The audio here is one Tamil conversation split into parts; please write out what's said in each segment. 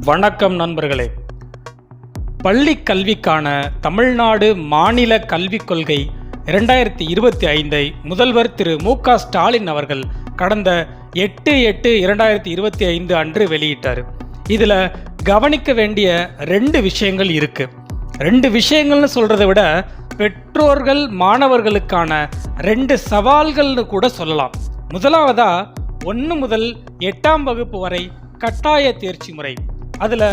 வணக்கம் நண்பர்களே. பள்ளி கல்விக்கான தமிழ்நாடு மாநில கல்விக் கொள்கை 2025 முதல்வர் திரு மு.க. ஸ்டாலின் அவர்கள் கடந்த 8/8/2025 அன்று வெளியிட்டார். இதில் கவனிக்க வேண்டிய 2 விஷயங்கள் இருக்கு. 2 விஷயங்கள்னு சொல்றதை விட பெற்றோர்கள் மாணவர்களுக்கான 2 சவால்கள்னு கூட சொல்லலாம். முதலாவதா 1 முதல் 8ஆம் வகுப்பு வரை கட்டாய தேர்ச்சி முறை. அதில்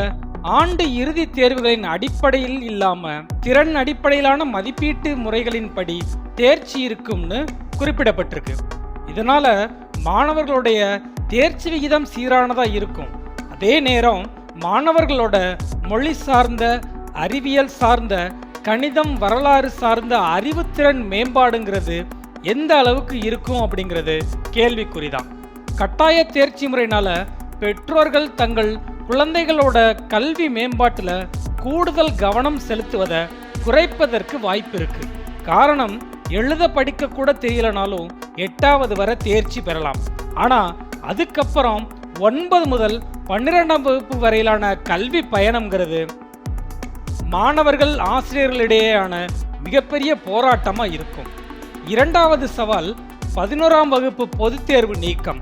ஆண்டு இறுதி தேர்வுகளின் அடிப்படையில் இல்லாமல் திறன் அடிப்படையிலான மதிப்பீட்டு முறைகளின்படி தேர்ச்சி இருக்கும்னு குறிப்பிடப்பட்டிருக்கு. இதனால் மாணவர்களுடைய தேர்ச்சி விகிதம் சீரானதாக இருக்கும். அதே நேரம் மாணவர்களோட மொழி சார்ந்த, அறிவியல் சார்ந்த, கணிதம், வரலாறு சார்ந்த அறிவுத்திறன் மேம்பாடுங்கிறது எந்த அளவுக்கு இருக்கும் அப்படிங்கிறது கேள்விக்குறிதான். கட்டாய தேர்ச்சி முறையினால பெற்றோர்கள் தங்கள் குழந்தைகளோட கல்வி மேம்பாட்டில் கூடுதல் கவனம் செலுத்துவதை குறைப்பதற்கு வாய்ப்பு இருக்கு. காரணம், எழுத படிக்க கூட தெரியலனாலும் 8வது வரை தேர்ச்சி பெறலாம். ஆனால் அதுக்கப்புறம் 9 முதல் 12ஆம் வகுப்பு வரையிலான கல்வி பயணம்ங்கிறது மாணவர்கள் ஆசிரியர்களிடையேயான மிகப்பெரிய போராட்டமாக இருக்கும். 2வது சவால் 11ஆம் வகுப்பு பொதுத் தேர்வு நீக்கம்.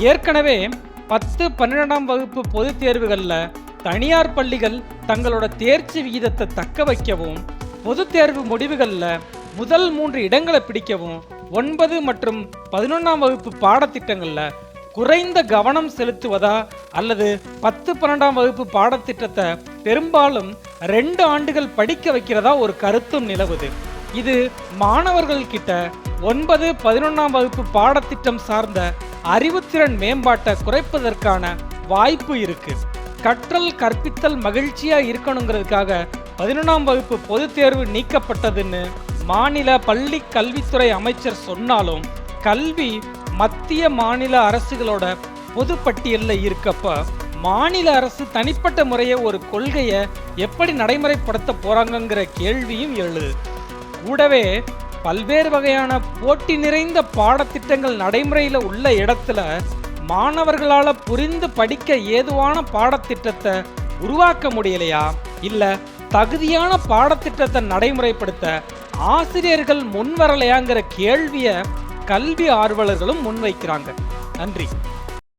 ஏற்கனவே 10, 12ஆம் வகுப்பு பொதுத் தேர்வுகளில் தனியார் பள்ளிகள் தங்களோட தேர்ச்சி விகிதத்தை தக்க வைக்கவும், பொதுத் தேர்வு முடிவுகளில் முதல் 3 இடங்களை பிடிக்கவும் 9 மற்றும் 11ஆம் வகுப்பு பாடத்திட்டங்களில் குறைந்த கவனம் செலுத்துவதா அல்லது 10, 12ஆம் வகுப்பு பாடத்திட்டத்தை பெரும்பாலும் 2 ஆண்டுகள் படிக்க வைக்கிறதா ஒரு கருத்தும் நிலவுது. இது மாணவர்கள் கிட்ட 9, 11ஆம் வகுப்பு பாடத்திட்டம் சார்ந்த அறிவுத்திறன் மேம்பாட்டை குறைப்பதற்கான வாய்ப்பு இருக்கு. கற்றல் கற்பித்தல் மகிழ்ச்சியா இருக்கணுங்கிறதுக்காக 11ஆம் வகுப்பு பொதுத் தேர்வு நீக்கப்பட்டதுன்னு மாநில பள்ளி கல்வித்துறை அமைச்சர் சொன்னாலும், கல்வி மத்திய மாநில அரசுகளோட பொது பட்டியலில் இருக்கப்ப மாநில அரசு தனிப்பட்ட முறையை ஒரு கொள்கையை எப்படி நடைமுறைப்படுத்த போறாங்கங்கிற கேள்வியும் எழுது. கூடவே பல்வேறு வகையான போட்டி நிறைந்த பாடத்திட்டங்கள் நடைமுறையில் உள்ள இடத்துல மாணவர்களால் புரிந்து படிக்க ஏதுவான பாடத்திட்டத்தை உருவாக்க முடியலையா, இல்லை தகுதியான பாடத்திட்டத்தை நடைமுறைப்படுத்த ஆசிரியர்கள் முன்வரலையாங்கிற கேள்வியை கல்வி ஆர்வலர்களும் முன்வைக்கிறாங்க. நன்றி.